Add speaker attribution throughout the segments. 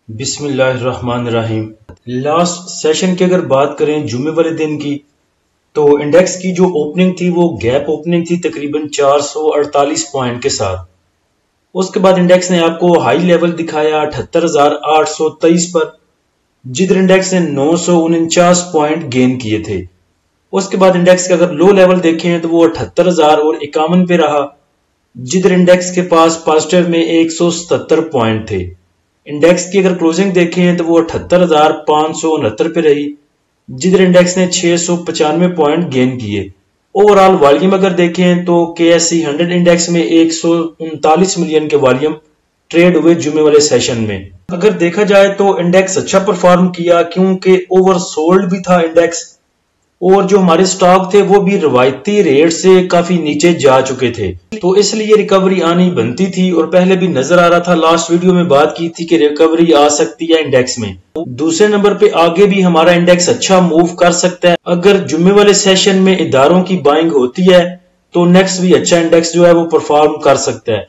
Speaker 1: بسم اللہ الرحمن الرحیم۔ لاسٹ سیشن کی اگر بات کریں جمعے والے دن کی، تو انڈیکس کی جو اوپننگ تھی وہ گیپ اوپننگ تھی تقریباً 448 پوائنٹ کے ساتھ۔ اس کے بعد انڈیکس نے آپ کو ہائی لیول دکھایا 78,823 پر، جدھر انڈیکس نے 949 پوائنٹ گین کیے تھے۔ اس کے بعد انڈیکس کا اگر لو لیول دیکھیں تو وہ 78,051 پہ رہا، جدھر انڈیکس کے پاس پازیٹیو میں 177 پوائنٹ تھے۔ انڈیکس کی اگر کلوزنگ دیکھیں تو وہ 78,569 پہ رہی، جدھر انڈیکس نے 695 پوائنٹ گین کیے۔ اوورال والیوم اگر دیکھیں تو KSE100 انڈیکس میں 139 ملین کے والیوم ٹریڈ ہوئے جمعے والے سیشن میں۔ اگر دیکھا جائے تو انڈیکس اچھا پرفارم کیا کیونکہ اوور سولڈ بھی تھا انڈیکس، اور جو ہمارے سٹاک تھے وہ بھی روایتی ریٹ سے کافی نیچے جا چکے تھے، تو اس لیے ریکوری آنی بنتی تھی، اور پہلے بھی نظر آ رہا تھا، لاسٹ ویڈیو میں بات کی تھی کہ ریکوری آ سکتی ہے انڈیکس میں۔ دوسرے نمبر پہ آگے بھی ہمارا انڈیکس اچھا موو کر سکتا ہے۔ اگر جمعے والے سیشن میں اداروں کی بائنگ ہوتی ہے تو نیکسٹ بھی اچھا انڈیکس جو ہے وہ پرفارم کر سکتا ہے،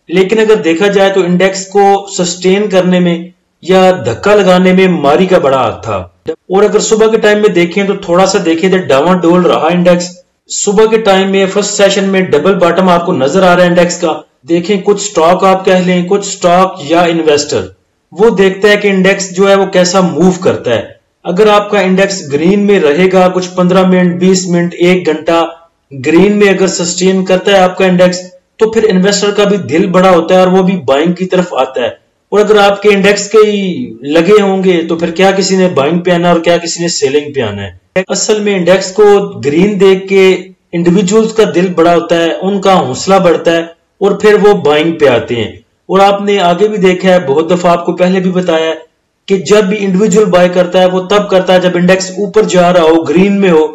Speaker 1: لیکن اگر دیکھا جائے تو انڈیکس کو سسٹین کرنے میں یا دھکا لگانے میں ماری کا بڑا ہاتھ تھا۔ اور اگر صبح کے ٹائم میں دیکھیں تو تھوڑا سا دیکھیں تو ڈاواں ڈول رہا انڈیکس۔ صبح کے ٹائم میں فرسٹ سیشن میں ڈبل باٹم آپ کو نظر آ رہا ہے انڈیکس کا۔ دیکھیں کچھ سٹاک آپ کہہ لیں، کچھ سٹاک یا انویسٹر وہ دیکھتا ہے کہ انڈیکس جو ہے وہ کیسا موو کرتا ہے۔ اگر آپ کا انڈیکس گرین میں رہے گا کچھ 15 منٹ 20 منٹ 1 گھنٹہ گرین میں اگر سسٹین کرتا ہے آپ کا انڈیکس، تو پھر انویسٹر کا بھی دل بڑا ہوتا ہے اور وہ بھی بائنگ کی طرف آتا ہے۔ اور اگر آپ کے انڈیکس کے لگے ہوں گے تو پھر کیا کسی نے بائنگ پہ آنا اور کیا کسی نے سیلنگ پہ آنا ہے۔ اصل میں انڈیکس کو گرین دیکھ کے انڈیویجولز کا دل بڑا ہوتا ہے، ان کا حوصلہ بڑھتا ہے اور پھر وہ بائنگ پہ آتے ہیں۔ اور آپ نے آگے بھی دیکھا ہے، بہت دفعہ آپ کو پہلے بھی بتایا ہے کہ جب بھی انڈیویجول بائی کرتا ہے وہ تب کرتا ہے جب انڈیکس اوپر جا رہا ہو، گرین میں ہو،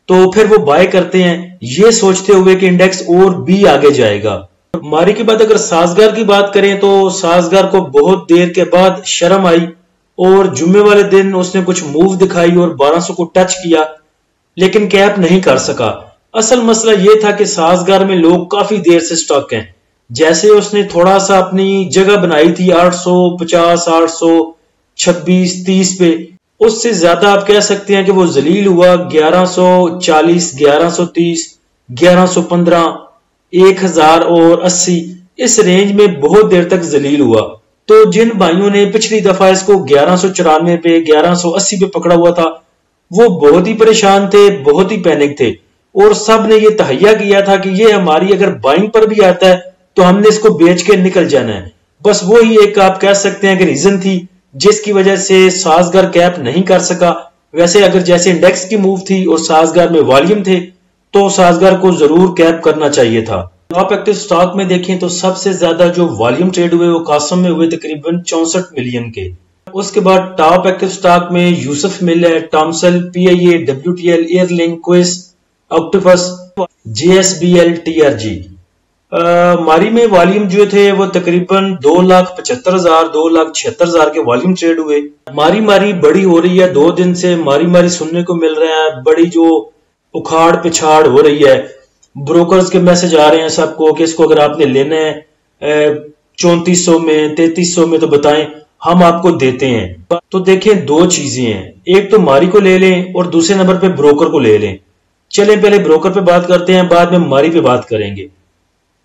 Speaker 1: تو پھر وہ بائی کرتے ہیں یہ سوچتے ہوئے کہ انڈیکس اور بھی آگے جائے گا۔ ماری کے بعد اگر سازگار کی بات کریں تو سازگار کو بہت دیر کے بعد شرم آئی اور جمعے والے دن اس نے کچھ موو دکھائی اور 1200 کو ٹچ کیا، لیکن کیپ نہیں کر سکا۔ اصل مسئلہ یہ تھا کہ سازگار میں لوگ کافی دیر سے سٹاک ہیں۔ جیسے اس نے تھوڑا سا اپنی جگہ بنائی تھی 850 826 30 پہ، اس سے زیادہ آپ کہہ سکتے ہیں کہ وہ ذلیل ہوا 1140 1130 1115 1080 اس رینج میں بہت دیر تک ذلیل ہوا۔ تو جن بھائیوں نے پچھلی دفعہ اس کو 1194 پہ 1180 پہ پکڑا ہوا تھا وہ بہت ہی پریشان تھے، بہت ہی پینک تھے، اور سب نے یہ تہیہ کیا تھا کہ یہ ہماری اگر بائنگ پر بھی آتا ہے تو ہم نے اس کو بیچ کے نکل جانا ہے۔ بس وہی ایک آپ کہہ سکتے ہیں کہ ریزن تھی جس کی وجہ سے سازگار کیپ نہیں کر سکا۔ ویسے اگر جیسے انڈیکس کی موو تھی اور سازگار میں والیوم تھے تو سازگار کو ضرور کیپ کرنا چاہیے تھا۔ ٹاپ ایکٹیو سٹاک میں دیکھیں تو سب سے زیادہ جو والیوم ٹریڈ ہوئے وہ قاسم میں ہوئے تقریباً 64 ملین کے۔ اس کے بعد ٹاپ ایکٹیو سٹاک میں یوسف مل ہے، ٹامسل، PIA، WTL، ایئر لنک، کوئس، آکٹوپس، JSBL، TRG۔ ماری میں والیوم جو تھے وہ تقریباً 2,75,000 2,76,000 کے والیوم ٹریڈ ہوئے۔ ماری بڑی ہو رہی ہے 2 دن سے، ماری سننے کو مل رہا ہے، بڑی جو اکھاڑ پچھاڑ ہو رہی ہے۔ بروکرز کے میسج آ رہے ہیں سب کو کہ اس کو اگر آپ نے لینا ہے 3400 میں 3300 میں تو بتائیں، ہم آپ کو دیتے ہیں۔ تو دیکھیں 2 چیزیں ہیں، ایک تو ماری کو لے لیں اور دوسرے نمبر پہ بروکر کو لے لیں۔ چلیں پہلے بروکر پہ بات کرتے ہیں، بعد میں ماری پہ بات کریں گے۔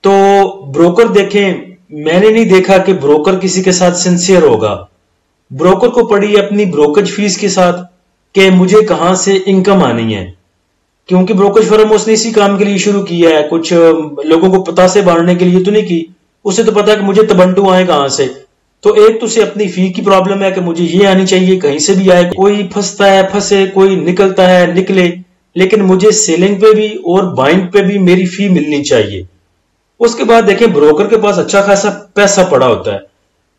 Speaker 1: تو بروکر دیکھیں، میں نے نہیں دیکھا کہ بروکر کسی کے ساتھ سنسیئر ہوگا۔ بروکر کو پڑی اپنی بروکج فیس کے ساتھ کہ مجھے کہاں سے انکم آنی ہے، کیونکہ بروکج فرم اس نے اسی کام کے لیے شروع کیا ہے، کچھ لوگوں کو پتا سے بانٹنے کے لیے تو نہیں کی، اسے تو پتا ہے کہ مجھے تبنٹو آئے کہاں سے۔ تو ایک تو اسے اپنی فی کی پرابلم ہے کہ مجھے یہ آنی چاہیے، کہیں سے بھی آئے، کوئی پھنستا ہے پھنسے، کوئی نکلتا ہے نکلے، لیکن مجھے سیلنگ پہ بھی اور بائنگ پہ بھی میری فی ملنی چاہیے۔ اس کے بعد دیکھیں بروکر کے پاس اچھا خاصا پیسہ پڑا ہوتا ہے،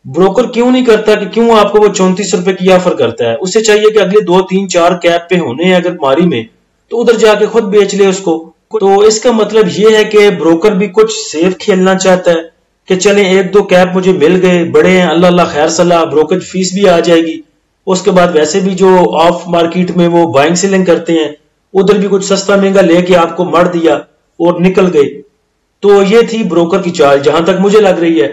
Speaker 1: بروکر کیوں نہیں کرتا کہ کیوں آپ کو وہ 34 روپے کی آفر کرتا ہے؟ اسے چاہیے کہ اگلے 2 3 4 کیپ پہ ہونے ہیں اگر ماری میں تو ادھر جا کے خود بیچ لے اس کو۔ تو اس کا مطلب یہ ہے کہ بروکر بھی کچھ سیف کھیلنا چاہتا ہے کہ چلیں 1 2 کیپ مجھے مل گئے، بڑے ہیں، اللہ خیر صلاح، بروکر فیس بھی آ جائے گی۔ اس کے بعد ویسے بھی جو آف مارکیٹ میں وہ بائنگ سیلنگ کرتے ہیں ادھر بھی کچھ سستا مہنگا لے کے آپ کو مر دیا اور نکل گئے۔ تو یہ تھی بروکر کی چال جہاں تک مجھے لگ رہی ہے۔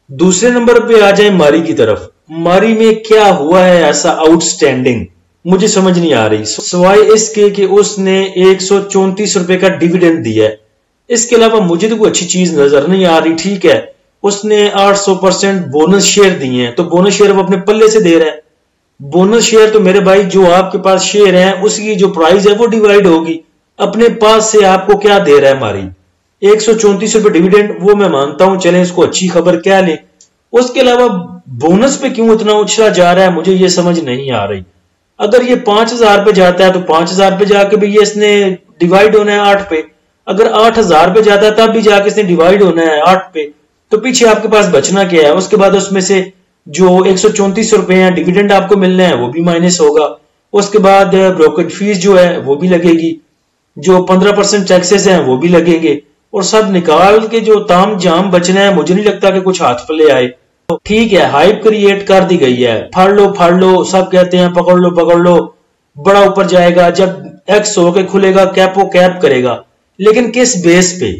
Speaker 1: دوسرے نمبر پہ آ جائیں ماری کی طرف۔ ماری میں کیا ہوا ہے ایسا آؤٹسٹینڈنگ مجھے سمجھ نہیں آ رہی، سوائے اس کے کہ اس نے 134 روپے کا ڈیویڈنڈ دیا ہے۔ اس کے علاوہ مجھے تو کوئی اچھی چیز نظر نہیں آ رہی۔ ٹھیک ہے، اس نے 800% بونس شیئر دیے ہیں، تو بونس شیئر وہ اپنے پلے سے دے رہا ہے۔ بونس شیئر تو میرے بھائی جو آپ کے پاس شیئر ہیں اس کی جو پرائز ہے وہ ڈیوائیڈ ہوگی، اپنے پاس سے آپ کو کیا دے رہا ہے ماری؟ 134 روپے ڈیویڈنڈ، وہ میں مانتا ہوں چلیں اس کو اچھی خبر کیا لیں، اس کے علاوہ بونس پہ کیوں اتنا اچھلا جا رہا ہے مجھے یہ سمجھ نہیں آ رہی۔ اگر یہ 5000 پہ جاتا ہے تو 5000 پہ جا کے بھی یہ اس نے ڈیوائیڈ ہونا ہے 8 پہ، اگر 8000 پہ جاتا ہے تب بھی جا کے اس نے ڈیوائیڈ ہونا ہے 8 پہ، تو پیچھے آپ کے پاس بچنا کیا ہے؟ اس کے بعد اس میں سے جو 134 روپے ہیں ڈیویڈنڈ آپ کو ملنا ہے وہ بھی مائنس ہوگا، اس کے بعد بروکریج فیس جو ہے وہ بھی لگے گی، جو 15% ٹیکسز ہیں وہ بھی لگیں گے، اور سب نکال کے جو تام جام بچنا ہے مجھے نہیں لگتا کہ کچھ ہاتھ پلے آئے۔ ٹھیک ہے، ہائپ کریٹ کر دی گئی ہے، پھڑ لو، سب کہتے ہیں پکڑ لو، بڑا اوپر جائے گا، جب ایکس ہو کے کھلے گا کیپو کیپ کرے گا، لیکن کس بیس پہ؟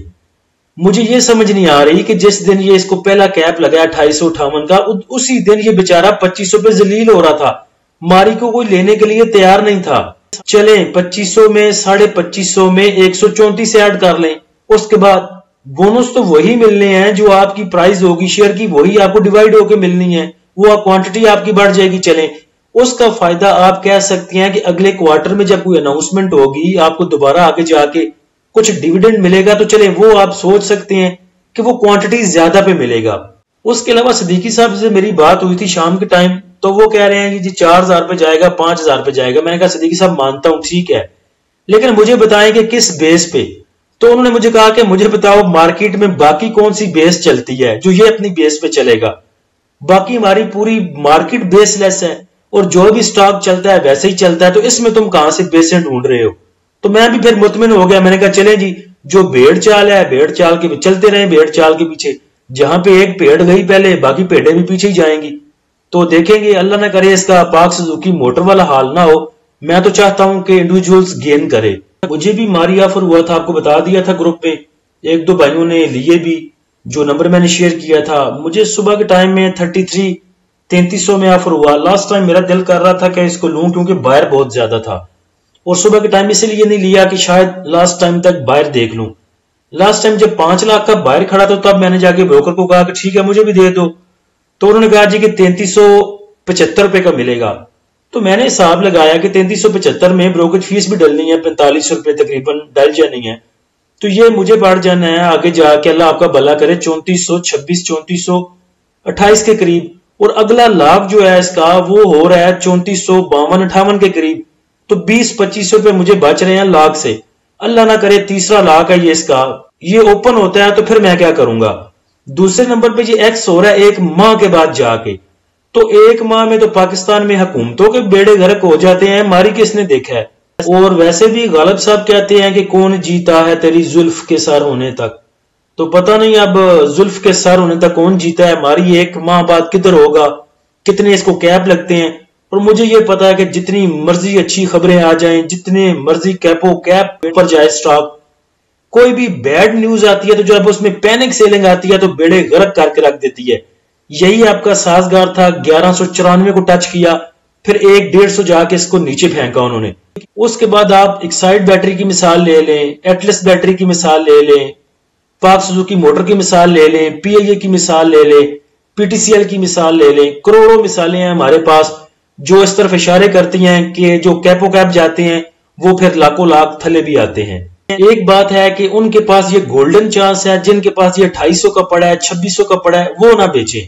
Speaker 1: مجھے یہ سمجھ نہیں آ رہی کہ جس دن یہ اس کو پہلا کیپ لگا 2858 کا، اسی دن یہ بیچارہ 2500 پہ ذلیل ہو رہا تھا، ماری کو کوئی لینے کے لیے تیار نہیں تھا۔ چلیں 2500 میں 2550 میں 134 سے ایڈ کر لیں، اس کے بعد بونس تو وہی ملنے ہیں جو آپ کی پرائز ہوگی شیئر کی، وہی آپ کو ڈیوائیڈ ہو کے ملنی ہے، وہ کوانٹٹی آپ کی بڑھ جائے گی۔ چلیں اس کا فائدہ آپ کہہ سکتے ہیں کہ اگلے کوارٹر میں جب کوئی اناؤنسمنٹ ہوگی آپ کو دوبارہ آگے جا کے کچھ ڈیویڈنڈ ملے گا، تو چلیں وہ آپ سوچ سکتے ہیں کہ وہ کوانٹٹی زیادہ پہ ملے گا۔ اس کے علاوہ صدیقی صاحب سے میری بات ہوئی تھی شام کے ٹائم، تو وہ کہہ رہے ہیں کہ جی 4000 پہ جائے گا، 5000 پہ جائے گا۔ میں نے کہا صدیقی صاحب مانتا ہوں ٹھیک ہے، لیکن مجھے بتائیں کہ کس بیس پہ؟ تو انہوں نے مجھے کہا کہ مجھے بتاؤ مارکیٹ میں باقی کون سی بیس چلتی ہے جو یہ اپنی بیس پہ چلے گا؟ باقی ہماری پوری مارکیٹ بیس لیس ہے، اور جو بھی سٹاک چلتا ہے ویسے ہی چلتا ہے، تو اس میں تم کہاں سے بیسیں ڈھونڈ رہے ہو؟ تو میں بھی پھر مطمئن ہو گیا، میں نے کہا چلیں جی جو بھیڑ چال ہے بھیڑ چال کے چلتے رہیں، بھیڑ چال کے پیچھے، جہاں پہ ایک بھیڑ گئی پہلے باقی بھیڑیں بھی پیچھے ہی جائیں گی۔ تو دیکھیں گے، اللہ نہ کرے اس کا پاک سوزوکی موٹر والا حال نہ ہو۔ میں تو چاہتا ہوں کہ انڈیویجولز گین کرے۔ مجھے بھی ماری آفر ہوا تھا، آپ کو بتا دیا تھا گروپ میں، ایک دو بھائیوں نے لیے بھی، جو نمبر میں نے شیئر کیا تھا۔ مجھے صبح کے ٹائم میں 3300 میں آفر ہوا۔ لاسٹ ٹائم میرا دل کر رہا تھا کہ اس کو لوں کیونکہ بائر بہت زیادہ تھا، اور صبح کے ٹائم اس لیے نہیں لیا کہ شاید لاسٹ ٹائم تک بائر دیکھ لوں۔ لاسٹ ٹائم جب 5 لاکھ کا بائر کھڑا تھا تب میں نے جا کے بروکر کو کہا کہ ٹھیک ہے مجھے بھی دے دو، تو انہوں نے کہا جی کہ 3375 روپے کا ملے گا۔ تو میں نے حساب لگایا کہ 3375 میں بروکر فیس بھی ڈلنی ہے، 45 روپے تقریباً ڈل جانی ہے، تو یہ مجھے بڑھ جانا ہے آگے جا کے، اللہ آپ کا بھلا کرے، 3426 3428 کے قریب، اور اگلا لاکھ جو ہے اس کا وہ ہو رہا ہے 3452 58 کے قریب، تو 20-25 روپے مجھے بچ رہے ہیں لاکھ سے۔ اللہ نہ کرے تیسرا لاکھ ہے یہ اس کا، یہ اوپن ہوتا ہے تو پھر میں کیا کروں گا؟ دوسرے نمبر پہ یہ ایکس ہو رہا ہے 1 ماہ کے بعد جا کے، تو 1 ماہ میں تو پاکستان میں حکومتوں کے بیڑے غرق ہو جاتے ہیں، ماری کس نے دیکھا ہے؟ اور ویسے بھی غالب صاحب کہتے ہیں کہ کون جیتا ہے تیری زلف کے سر ہونے تک، تو پتہ نہیں اب زلف کے سر ہونے تک کون جیتا ہے، ماری 1 ماہ بعد کدھر ہوگا، کتنے اس کو کیپ لگتے ہیں۔ اور مجھے یہ پتا ہے کہ جتنی مرضی اچھی خبریں آ جائیں، جتنے مرضی کیپو کیپ پر جائے سٹاک، کوئی بھی بیڈ نیوز آتی ہے تو جب اس میں پینک سیلنگ آتی ہے تو بیڑے غرق کر کے رکھ دیتی ہے۔ یہی آپ کا سازگار تھا، 1194 کو ٹچ کیا، پھر 150 جا کے اس کو نیچے پھینکا انہوں نے۔ اس کے بعد آپ ایکسائڈ بیٹری کی مثال لے لیں، ایٹلس بیٹری کی مثال لے لیں، پاک سوزوکی موٹر کی مثال لے لیں، پی آئی اے کی مثال لے لیں، پی ٹی سی ایل کی مثال لے لیں، کروڑوں مثالیں ہیں ہمارے پاس جو اس طرف اشارے کرتی ہیں کہ جو کیپو کیپ جاتے ہیں وہ پھر لاکھوں لاکھ تھلے بھی آتے ہیں۔ ایک بات ہے کہ ان کے پاس یہ گولڈن چانس ہے، جن کے پاس یہ 2800 کا پڑا ہے، 2600 کا پڑا ہے، وہ نہ بیچیں۔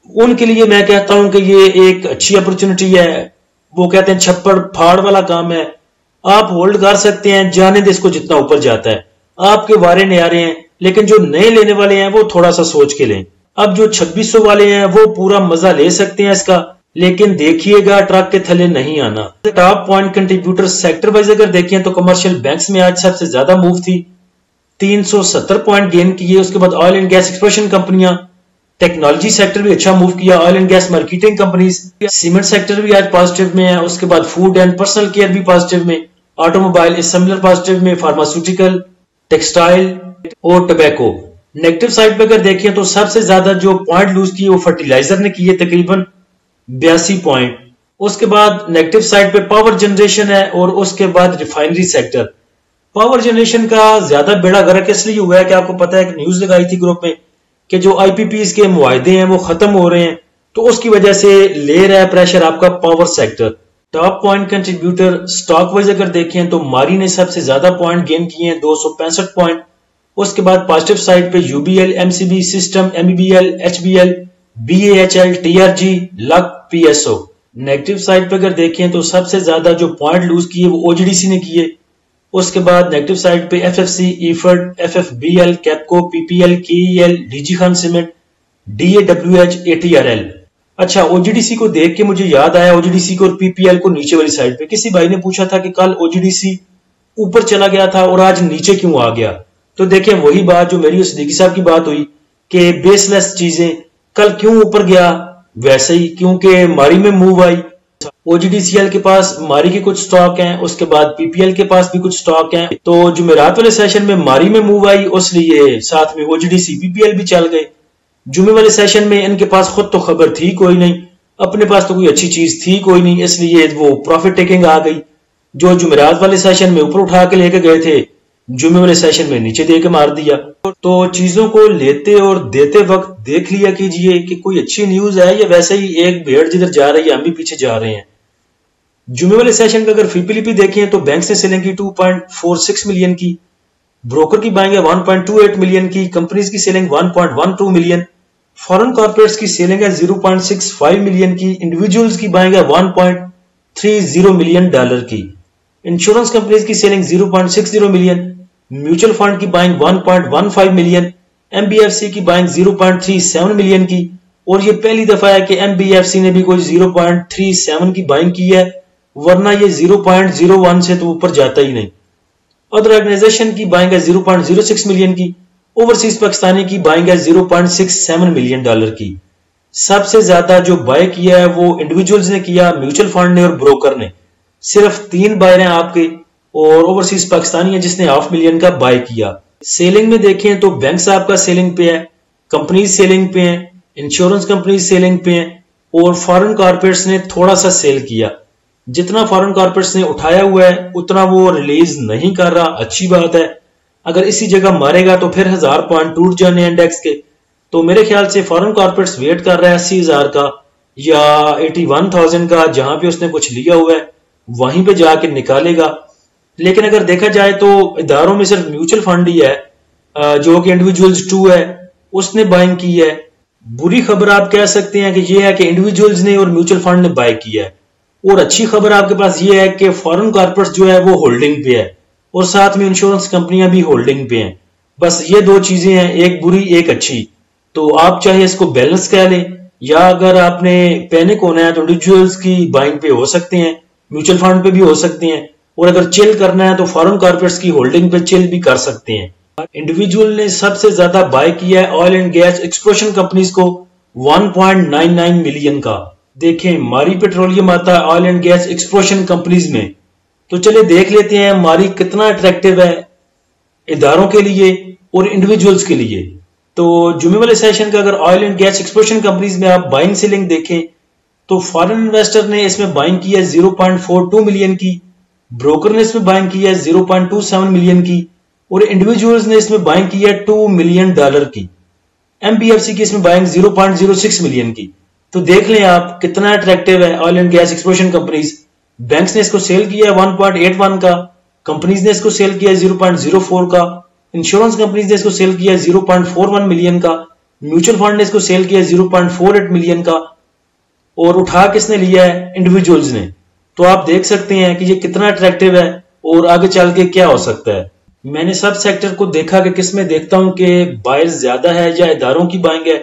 Speaker 1: ان کے لیے میں کہتا ہوں کہ یہ ایک اچھی اپرچونٹی ہے، وہ کہتے ہیں چھپڑ پھاڑ والا کام ہے، آپ ہولڈ کر سکتے ہیں، جانے دے اس کو جتنا اوپر جاتا ہے، آپ کے وارے نیارے ہیں، لیکن جو نئے لینے والے ہیں وہ تھوڑا سا سوچ کے لیں۔ اب جو 2600 والے ہیں وہ پورا مزہ لے سکتے ہیں اس کا، لیکن دیکھیے گا ٹرک کے تھلے نہیں آنا۔ Top point contributor sector wise اگر دیکھیں تو کمرشل بینکس میں آج سب سے زیادہ موو تھی، 370 پوائنٹ گین کیے۔ اس کے بعد آئل اینڈ گیس ایکسپلوشن کمپنیاں، ٹیکنالوجی سیکٹر بھی اچھا موو کیا، oil and gas marketing companies, cement sector بھی آج پازیٹیو میں ہے۔ اس کے بعد فوڈ اینڈ پرسنل کیئر بھی پازیٹیو میں، آٹو موبائل اسمبلر پازیٹیو میں، فارماسیوٹیکل، ٹیکسٹائل اور ٹبیکو۔ نیگیٹو سائڈ پہ اگر دیکھیں تو سب سے زیادہ جو پوائنٹ لوز کیے وہ فرٹیلائزر نے کیے، تقریباً 82 پوائنٹ. اس کے بعد نیگیٹو سائڈ پہ پاور جنریشن ہے اور اس کے بعد ریفائنری سیکٹر. پاور جنریشن کا زیادہ بیڑا غرق اس لیے ہوا ہے کہ آپ کو پتا ہے کہ نیوز لگائی تھی گروپ میں کہ جو آئی پی پیز کے معاہدے ہیں وہ ختم ہو رہے ہیں، تو اس کی وجہ سے لے رہا ہے پریشر آپ کا power sector. Top point contributor stock wise اگر دیکھیں تو ماری نے سب سے زیادہ پوائنٹ گین کیے ہیں 265 پوائنٹ. اس کے بعد پازیٹیو سائڈ پہ U B L, M C B, system, M B L, H B L, B A H L, T R G, luck, P S O. Negative side پہ اگر دیکھیں تو سب سے زیادہ جو پوائنٹ لوز کیے وہ او جی ڈی سی نے کیے. اس کے بعد نیگیٹو سائڈ پہ ایف ایف سی، ایفرڈ، F F B L, Kapco, P P L, K E L, D G Khan cement, D A W H, A T R L. اچھا، او جی ڈی سی کو دیکھ کے مجھے یاد آیا، او جی ڈی سی کو اور پی پی ایل کو نیچے والی سائڈ پہ کسی بھائی نے پوچھا تھا کہ کل او جی ڈی سی اوپر چلا گیا تھا اور آج نیچے کیوں آ گیا. تو دیکھیں وہی بات جو میری اور صدیقی صاحب کی بات ہوئی کہ بیس لیس چیزیں کل کیوں اوپر گیا، ویسے ہی کیونکہ ماری میں موو آئی. او جی ڈی سی ایل کے پاس ماری کے کچھ سٹاک ہیں، اس کے بعد پی پی ایل کے پاس بھی کچھ سٹاک ہیں. تو جمعرات والے سیشن میں ماری میں موو آئی، اس لیے ساتھ میں او جی ڈی سی، پی پی ایل بھی چل گئے. جمعے والے سیشن میں ان کے پاس خود تو خبر تھی کوئی نہیں، اپنے پاس تو کوئی اچھی چیز تھی کوئی نہیں، اس لیے وہ پروفٹ ٹیکنگ آ گئی. جو جمعرات والے سیشن میں اوپر اٹھا کے لے کے گئے تھے، جمعے والے سیشن میں نیچے دے کے مار دیا. تو چیزوں کو لیتے اور دیتے وقت دیکھ لیا کیجئے کہ کوئی اچھی نیوز ہے یا ویسے ہی ایک بھیڑ جدھر جا رہی ہے ہم بھی پیچھے جا رہے ہیں. جمعے والے سیشن کا اگر فی پی لی پی دیکھیں تو بینکس نے سیلنگ کی 2.46 ملین کی، بروکر کی بائنگ ہے 1.28 ملین کی، کمپنیز کی سیلنگ 1.12 ملین، فورن کارپوریٹس کی سیلنگ ہے 0.65 ملین کی، انڈیویجولز کی بائنگ ہے 1.30 ملین ڈالر کی، انشورنس کمپنیز کی سیلنگ 0.60 ملین، میوچل فنڈ کی buying 1.15 million, M B F C کی بائنگ 0.37 ملین کی. اور یہ پہلی دفعہ ہے کہ ایم بی ایف سی نے بھی کوئی 0.37 کی بائنگ کی ہے، ورنہ یہ 0.01 سے تو اوپر جاتا ہی نہیں. ادر آرگنائزیشن کی بائنگ ہے 0.06 ملین کی، اوورسیز پاکستانی کی بائنگ ہے 0.67 ملین ڈالر کی. سب سے زیادہ جو بائی کیا ہے وہ انڈیویجولز نے کیا، میوچل فنڈ نے اور بروکر نے. صرف 3 بائر ہیں آپ کے، اور اوورسیز پاکستانی ہے جس نے 500,000 کا بائی کیا. سیلنگ میں دیکھیں تو بینکس آپ کا سیلنگ پہ ہے، کمپنیز سیلنگ پہ ہیں، انشورنس کمپنیز سیلنگ پہ ہیں، اور فارن کارپوریٹس نے تھوڑا سا سیل کیا. جتنا فارن کارپوریٹس نے اٹھایا ہوا ہے اتنا وہ ریلیز نہیں کر رہا. اچھی بات ہے، اگر اسی جگہ مارے گا تو پھر 1000 پوائنٹ ٹوٹ جانے انڈیکس کے. تو میرے خیال سے فارن کارپوریٹس ویٹ کر رہا ہے 80,000 کا یا 81,000 کا، جہاں پہ اس نے کچھ لیا ہوا ہے وہیں پہ جا کے نکالے گا. لیکن اگر دیکھا جائے تو اداروں میں صرف میوچل فنڈ ہی ہے جو کہ انڈیویجولز 2 ہے، اس نے بائنگ کی ہے. بری خبر آپ کہہ سکتے ہیں کہ یہ ہے کہ انڈیویجولز نے اور میوچل فنڈ نے بائی کیا ہے. اور اچھی خبر آپ کے پاس یہ ہے کہ فارن کارپوریٹس جو ہے وہ ہولڈنگ پہ ہے، اور ساتھ میں انشورنس کمپنیاں بھی ہولڈنگ پہ ہیں. بس یہ 2 چیزیں ہیں، ایک بری ایک اچھی. تو آپ چاہے اس کو بیلنس کہہ لیں، یا اگر آپ نے پینک ہونا ہے تو انڈیویجولز کی بائنگ پہ ہو سکتے ہیں، میوچل فنڈ پہ بھی ہو سکتے ہیں، اور اگر چل کرنا ہے تو فارن کارپوریٹس کی ہولڈنگ پہ چل بھی کر سکتے ہیں. انڈیویجول نے سب سے زیادہ بائی کیا ہے oil and gas exploration companies کو 1.99 ملین کا. دیکھیں ماری پیٹرولیم آتا ہے oil and gas exploration companies میں. تو چلے دیکھ لیتے ہیں ماری کتنا اٹریکٹیو ہے اداروں کے لیے اور انڈیویجولز کے لیے. تو جمعے والے سیشن کا اگر oil and gas exploration companies میں آپ بائنگ سیلنگ دیکھیں تو فارن انویسٹر نے اس میں بائنگ کی ہے 0.42 ملین کی، بروکر نے اس میں بائنگ کی ہے 0.27 ملین کی، اور انڈیویجولز نے اس میں بائنگ کی ہے 2 ملین ڈالر کی. ایم بی ایف سی کی اس میں بائنگ 0.06 ملین کی. تو دیکھ لیں آپ کتنا اٹریکٹیو ہے oil and gas exploration companies. Banks نے اس کو سیل کیا ہے 1.81 کا، کمپنیز نے اس کو سیل کیا ہے 0.04 کا، انشورنس کمپنیز نے اس کو سیل کیا ہے 0.41 ملین کا، میوچل فنڈ نے اس کو سیل کیا ہے 0.48 ملین کا، اور اٹھا کس نے لیا ہے؟ انڈیویجولز نے. تو آپ دیکھ سکتے ہیں کہ یہ کتنا اٹریکٹیو ہے اور آگے چل کے کیا ہو سکتا ہے. میں نے سب سیکٹر کو دیکھا کہ کس میں دیکھتا ہوں کہ بائرز زیادہ ہے یا اداروں کی بائنگ ہے.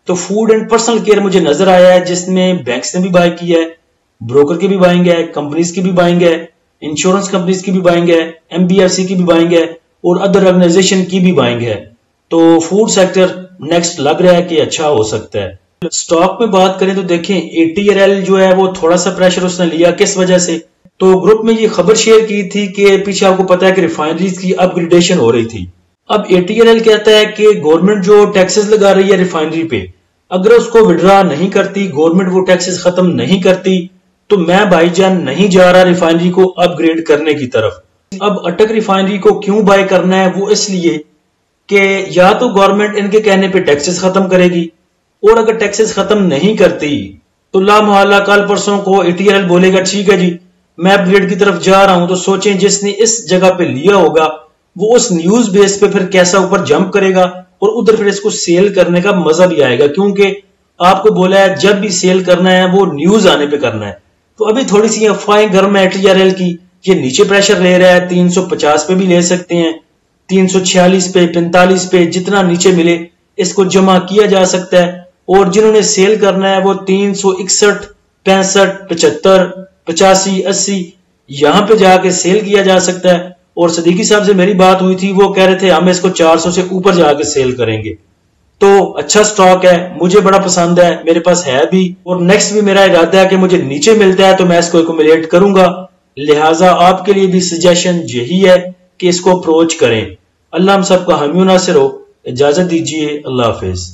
Speaker 1: تو فوڈ اینڈ پرسنل کیئر مجھے نظر آیا ہے جس میں بینکس نے بھی بائی کی ہے، بروکر کی بھی بائنگ ہے، کمپنیز کی بھی بائنگ ہے، انشورنس کمپنیز کی بھی بائنگ ہے، ایم بی ایف سی کی بھی بائنگ ہے، اور ادر آرگنائزیشن کی بھی بائنگ ہے. تو فوڈ سیکٹر نیکسٹ لگ رہا ہے کہ اچھا ہو سکتا ہے. سٹاک میں بات کریں تو دیکھیں اے ٹی آر ایل جو ہے وہ تھوڑا سا پریشر اس نے لیا، کس وجہ سے؟ تو گروپ میں یہ خبر شیئر کی تھی کہ پیچھے آپ کو پتا ہے کہ ریفائنریز کی اپ گریڈیشن ہو رہی تھی. اب اے ٹی آر ایل کہتا ہے کہ گورنمنٹ جو ٹیکسز لگا رہی ہے ریفائنری پہ اگر اس کو وڈرا نہیں کرتی گورنمنٹ وہ ٹیکسز ختم نہیں کرتی تو میں بھائی جان نہیں جا رہا ریفائنری کو اپ گریڈ کرنے کی طرف۔ اب اٹک ریفائنری کو کیوں بائی کرنا ہے؟ وہ اس لیے کہ یا تو گورنمنٹ ان کے کہنے پہ ٹیکسز ختم کرے گی، اور اگر ٹیکسز ختم نہیں کرتی تو لا محالہ کل پرسوں کو ATRL بولے گا ٹھیک ہے جی میں اپ گریڈ کی طرف جا رہا ہوں، تو سوچیں جس نے اس جگہ پہ لیا ہوگا وہ اس نیوز بیس پہ پھر کیسا اوپر جمپ کرے گا، اور ادھر پھر اس کو سیل کرنے کا مزہ بھی آئے گا، کیونکہ آپ کو بولا ہے جب بھی سیل کرنا ہے وہ نیوز آنے پہ کرنا ہے۔ تو ابھی تھوڑی سی افواہیں گرم ہے ATRL کی، یہ نیچے پریشر لے رہا ہے، 350 پہ بھی لے سکتے ہیں، 346 پہ 45 پہ جتنا نیچے ملے اس کو جمع کیا جا سکتا ہے، اور جنہوں نے سیل کرنا ہے وہ 361 65 75 85 80 یہاں پہ جا کے سیل کیا جا سکتا ہے۔ اور صدیقی صاحب سے میری بات ہوئی تھی، وہ کہہ رہے تھے ہم اس کو 400 سے اوپر جا کے سیل کریں گے۔ تو اچھا سٹاک ہے، مجھے بڑا پسند ہے، میرے پاس ہے بھی، اور نیکسٹ بھی میرا ارادہ ہے کہ مجھے نیچے ملتا ہے تو میں اس کو ایکومولیٹ کروں گا، لہٰذا آپ کے لیے بھی سجیشن یہی ہے کہ اس کو اپروچ کریں۔ اللہ ہم سب کا حامی و ناصر ہو، اجازت دیجیے، اللہ حافظ۔